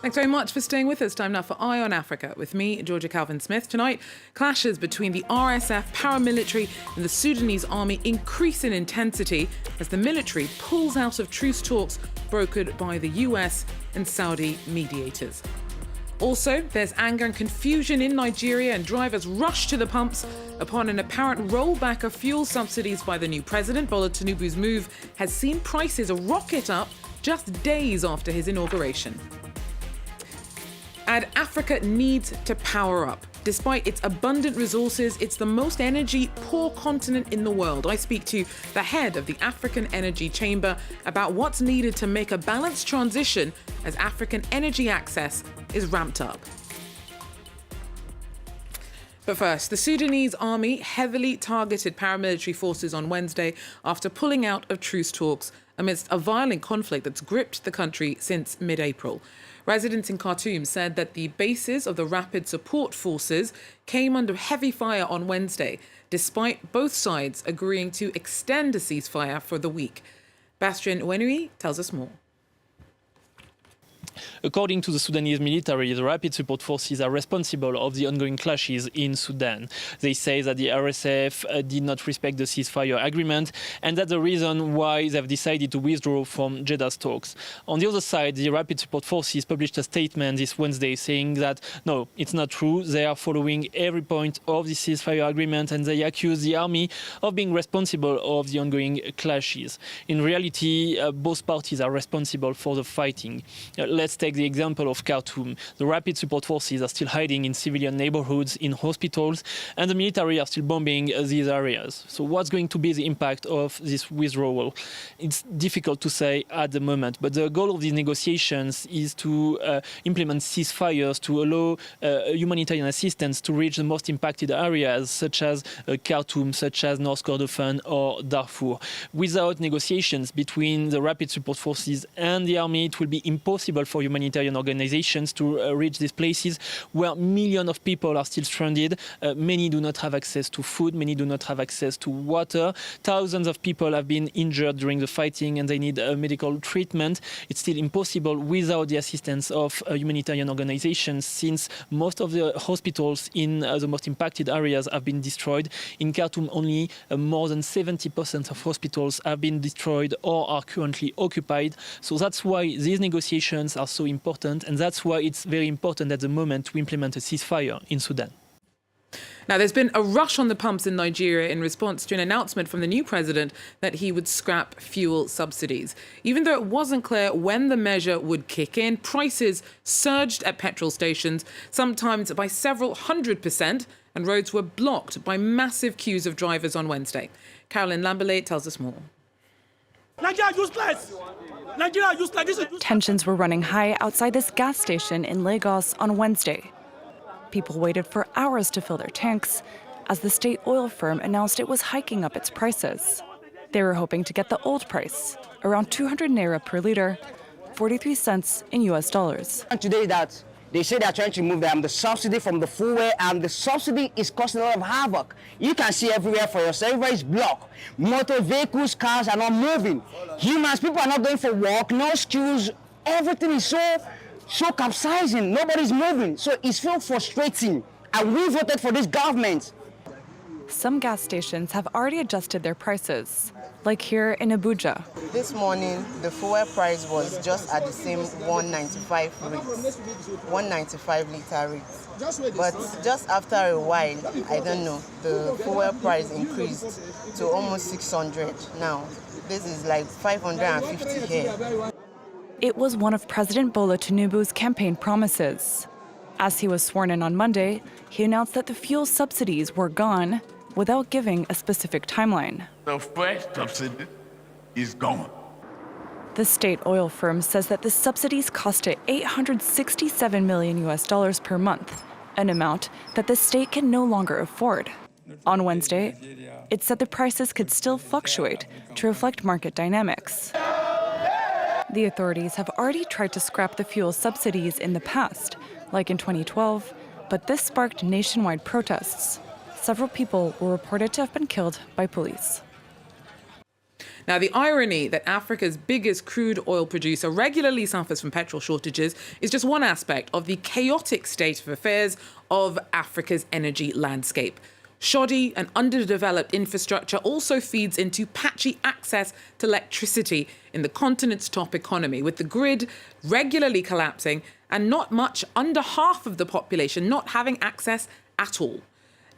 Thanks very much for staying with us. Time now for Eye on Africa with me, Georgia Calvin-Smith. Tonight, clashes between the RSF paramilitary and the Sudanese army increase in intensity as the military pulls out of truce talks brokered by the US and Saudi mediators. Also, there's anger and confusion in Nigeria and drivers rush to the pumps upon an apparent rollback of fuel subsidies by the new president. Bola Tinubu's move has seen prices rocket up just days after his inauguration. And Africa needs to power up. Despite its abundant resources, it's the most energy-poor continent in the world. I speak to the head of the African Energy Chamber about what's needed to make a balanced transition as African energy access is ramped up. But first, the Sudanese army heavily targeted paramilitary forces on Wednesday after pulling out of truce talks amidst a violent conflict that's gripped the country since mid-April. Residents in Khartoum said that the bases of the Rapid Support Forces came under heavy fire on Wednesday, despite both sides agreeing to extend a ceasefire for the week. Bastien Wenui tells us more. According to the Sudanese military, the Rapid Support Forces are responsible of the ongoing clashes in Sudan. They say that the RSF did not respect the ceasefire agreement, and that's the reason why they've decided to withdraw from Jeddah's talks. On the other side, the Rapid Support Forces published a statement this Wednesday saying that, no, it's not true. They are following every point of the ceasefire agreement, and they accuse the army of being responsible of the ongoing clashes. In reality, both parties are responsible for the fighting. Let's take the example of Khartoum. The Rapid Support Forces are still hiding in civilian neighborhoods, in hospitals, and the military are still bombing these areas. So what's going to be the impact of this withdrawal? It's difficult to say at the moment, but the goal of these negotiations is to implement ceasefires to allow humanitarian assistance to reach the most impacted areas, such as Khartoum, such as North Kordofan or Darfur. Without negotiations between the Rapid Support Forces and the army, it will be impossible for humanitarian organizations to reach these places where millions of people are still stranded. Many do not have access to food, many do not have access to water. Thousands of people have been injured during the fighting and they need medical treatment. It's still impossible without the assistance of humanitarian organizations, since most of the hospitals in the most impacted areas have been destroyed. In Khartoum, only more than 70% of hospitals have been destroyed or are currently occupied. So that's why these negotiations are so important, and that's why it's very important at the moment to implement a ceasefire in Sudan. Now, there's been a rush on the pumps in Nigeria in response to an announcement from the new president that he would scrap fuel subsidies. Even though it wasn't clear when the measure would kick in, prices surged at petrol stations, sometimes by several 100%, and roads were blocked by massive queues of drivers on Wednesday. Caroline Lamberley tells us more. Nigeria useless! Nigeria useless! Tensions were running high outside this gas station in Lagos on Wednesday. People waited for hours to fill their tanks as the state oil firm announced it was hiking up its prices. They were hoping to get the old price, around 200 naira per liter, 43 cents in US dollars. And today that they say they're trying to remove the subsidy from the fuel, and the subsidy is causing a lot of havoc. You can see everywhere for yourself, everywhere is blocked. Motor vehicles, cars are not moving. Humans, people are not going for work, no schools, everything is so capsizing, nobody's moving. So it's so frustrating. And we voted for this government. Some gas stations have already adjusted their prices, like here in Abuja. This morning, the fuel price was just at the same 195 rate, 195 liter rate. But just after a while, I don't know, the fuel price increased to almost 600 now. This is like 550 here. It was one of President Bola Tinubu's campaign promises. As he was sworn in on Monday, he announced that the fuel subsidies were gone without giving a specific timeline. The first subsidy is gone. The state oil firm says that the subsidies cost it $867 million per month, an amount that the state can no longer afford. On Wednesday, it said the prices could still fluctuate to reflect market dynamics. The authorities have already tried to scrap the fuel subsidies in the past, like in 2012, but this sparked nationwide protests. Several people were reported to have been killed by police. Now, the irony that Africa's biggest crude oil producer regularly suffers from petrol shortages is just one aspect of the chaotic state of affairs of Africa's energy landscape. Shoddy and underdeveloped infrastructure also feeds into patchy access to electricity in the continent's top economy, with the grid regularly collapsing and not much under half of the population not having access at all.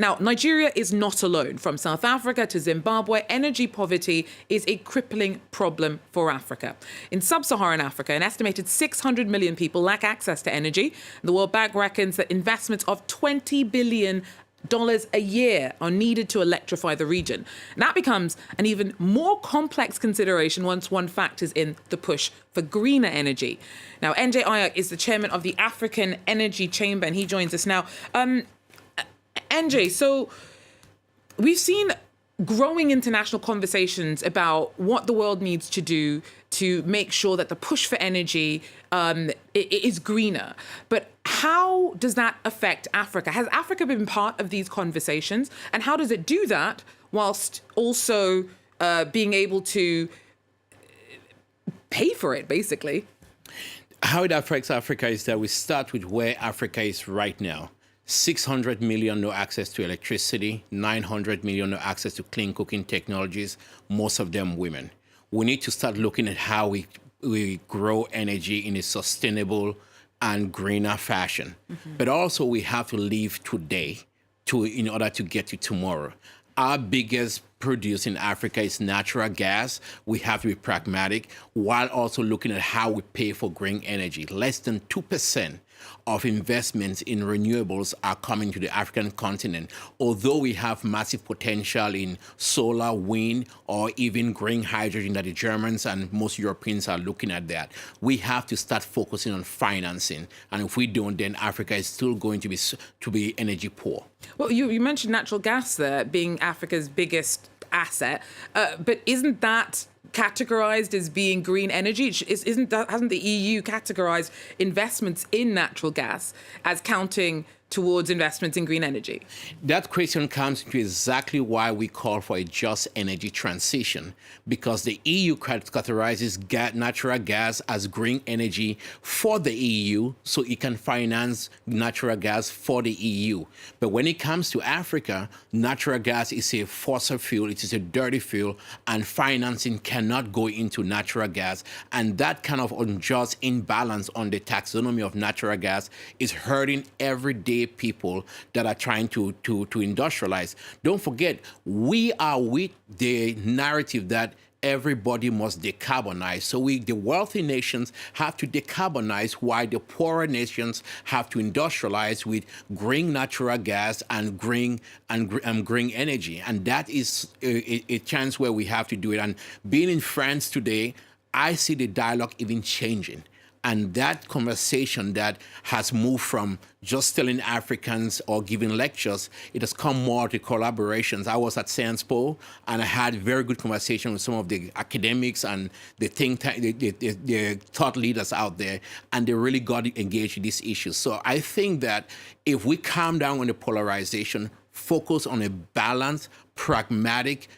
Now, Nigeria is not alone. From South Africa to Zimbabwe, energy poverty is a crippling problem for Africa. In sub-Saharan Africa, an estimated 600 million people lack access to energy. The World Bank reckons that investments of $20 billion a year are needed to electrify the region. And that becomes an even more complex consideration once one factors in the push for greener energy. Now, NJ Ayuk is the chairman of the African Energy Chamber, and he joins us now. NJ, so we've seen growing international conversations about what the world needs to do to make sure that the push for energy is greener. But how does that affect Africa? Has Africa been part of these conversations? And how does it do that whilst also being able to pay for it, basically? How it affects Africa is that we start with where Africa is right now. 600 million no access to electricity, 900 million no access to clean cooking technologies, most of them women. We need to start looking at how we grow energy in a sustainable and greener fashion. But also we have to live today in order to get to tomorrow. Our biggest produce in Africa is natural gas. We have to be pragmatic while also looking at how we pay for green energy. Less than 2% of investments in renewables are coming to the African continent. Although we have massive potential in solar, wind, or even green hydrogen that the Germans and most Europeans are looking at that, we have to start focusing on financing. And if we don't, then Africa is still going to be energy poor. Well, you mentioned natural gas there being Africa's biggest asset, but isn't that categorized as being green energy? Hasn't the EU categorized investments in natural gas as counting towards investments in green energy? That question comes to exactly why we call for a just energy transition, because the EU categorizes natural gas as green energy for the EU, so it can finance natural gas for the EU. But when it comes to Africa, natural gas is a fossil fuel, it is a dirty fuel, and financing cannot go into natural gas. And that kind of unjust imbalance on the taxonomy of natural gas is hurting everyday people that are trying to industrialize. Don't forget, we are with the narrative that everybody must decarbonize. So the wealthy nations have to decarbonize while the poorer nations have to industrialize with green natural gas and green energy. And that is a chance where we have to do it. And being in France today, I see the dialogue even changing. And that conversation that has moved from just telling Africans or giving lectures, it has come more to collaborations. I was at Sciences Po, and I had very good conversation with some of the academics and the think tank, the thought leaders out there, and they really got engaged in these issues. So I think that if we calm down on the polarization, focus on a balanced, pragmatic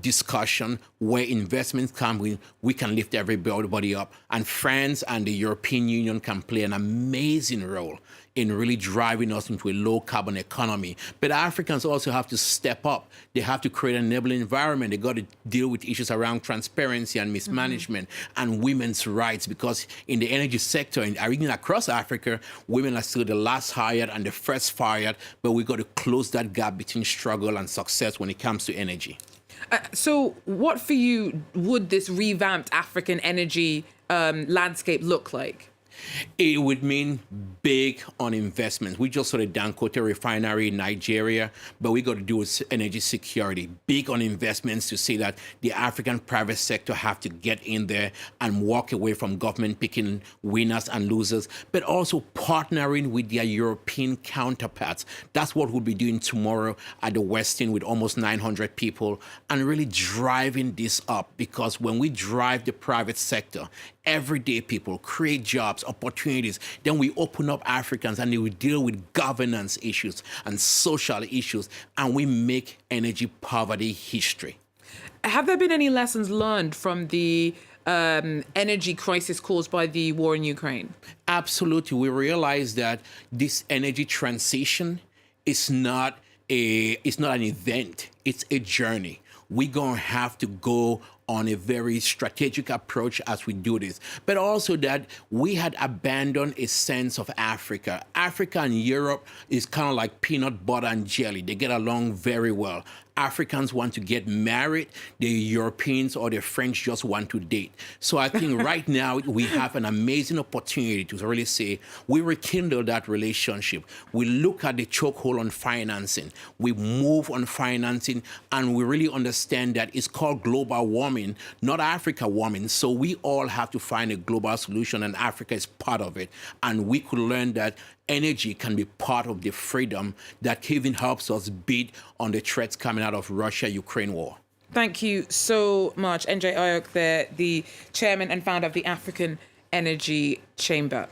discussion where investments come in, we can lift everybody up. And France and the European Union can play an amazing role in really driving us into a low-carbon economy. But Africans also have to step up. They have to create an enabling environment. They got to deal with issues around transparency and mismanagement and women's rights, because in the energy sector, even across Africa, women are still the last hired and the first fired, but we got to close that gap between struggle and success when it comes to energy. So what for you would this revamped African energy landscape look like? It would mean big on investments. We just saw the Dangote refinery in Nigeria, but we got to do with energy security. Big on investments to see that the African private sector have to get in there and walk away from government picking winners and losers, but also partnering with their European counterparts. That's what we'll be doing tomorrow at the Westin with almost 900 people, and really driving this up, because when we drive the private sector, everyday people create jobs, opportunities, then we open up Africans and we deal with governance issues and social issues, and we make energy poverty history. Have there been any lessons learned from the energy crisis caused by the war in Ukraine? Absolutely. We realize that this energy transition is not an event. It's a journey. We're going to have to go on a very strategic approach as we do this, but also that we had abandoned a sense of Africa. Africa and Europe is kind of like peanut butter and jelly. They get along very well. Africans want to get married. The Europeans or the French just want to date. So I think right now we have an amazing opportunity to really say we rekindle that relationship. We look at the chokehold on financing. We move on financing, and we really understand that it's called global warming, not Africa warming. So we all have to find a global solution, and Africa is part of it. And we could learn that energy can be part of the freedom that even helps us beat on the threats coming out of Russia-Ukraine war. Thank you so much. NJ Ayuk there, the chairman and founder of the African Energy Chamber.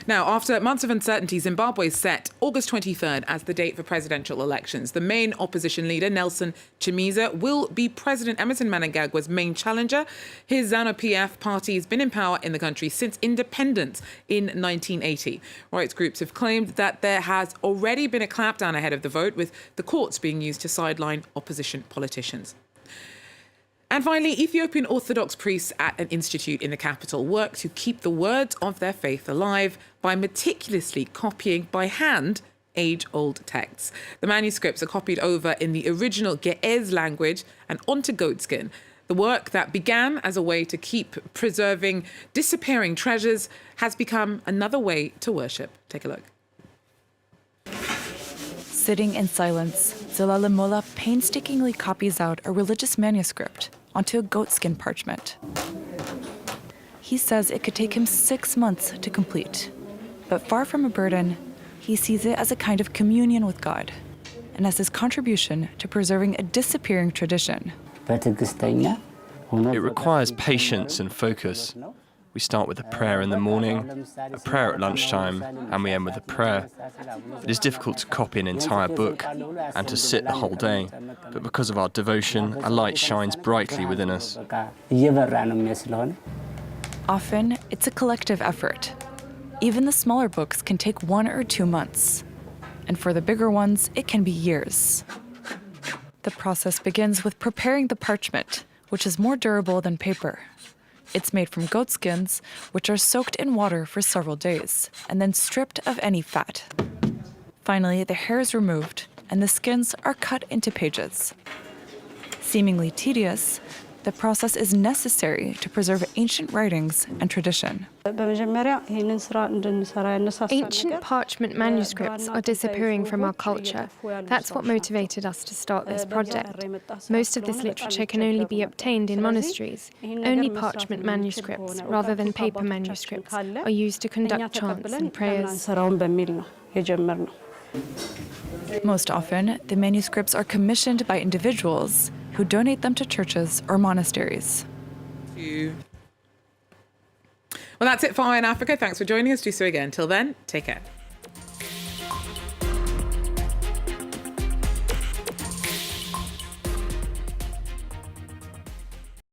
Now, after months of uncertainty, Zimbabwe set August 23rd as the date for presidential elections. The main opposition leader, Nelson Chamisa, will be President Emmerson Mnangagwa's main challenger. His ZANU-PF party has been in power in the country since independence in 1980. Rights groups have claimed that there has already been a clampdown ahead of the vote, with the courts being used to sideline opposition politicians. And finally, Ethiopian Orthodox priests at an institute in the capital work to keep the words of their faith alive by meticulously copying by hand age-old texts. The manuscripts are copied over in the original Ge'ez language and onto goatskin. The work that began as a way to keep preserving disappearing treasures has become another way to worship. Take a look. Sitting in silence, Zalalamola painstakingly copies out a religious manuscript onto a goatskin parchment. He says it could take him 6 months to complete, but far from a burden, he sees it as a kind of communion with God and as his contribution to preserving a disappearing tradition. It requires patience and focus. We start with a prayer in the morning, a prayer at lunchtime, and we end with a prayer. It is difficult to copy an entire book and to sit the whole day, but because of our devotion, a light shines brightly within us. Often, it's a collective effort. Even the smaller books can take 1 or 2 months. And for the bigger ones, it can be years. The process begins with preparing the parchment, which is more durable than paper. It's made from goat skins, which are soaked in water for several days, and then stripped of any fat. Finally, the hair is removed, and the skins are cut into pages. Seemingly tedious, the process is necessary to preserve ancient writings and tradition. Ancient parchment manuscripts are disappearing from our culture. That's what motivated us to start this project. Most of this literature can only be obtained in monasteries. Only parchment manuscripts, rather than paper manuscripts, are used to conduct chants and prayers. Most often, the manuscripts are commissioned by individuals who donate them to churches or monasteries. Well, that's it for Eye on Africa. Thanks for joining us. Do so again. Till then, take care.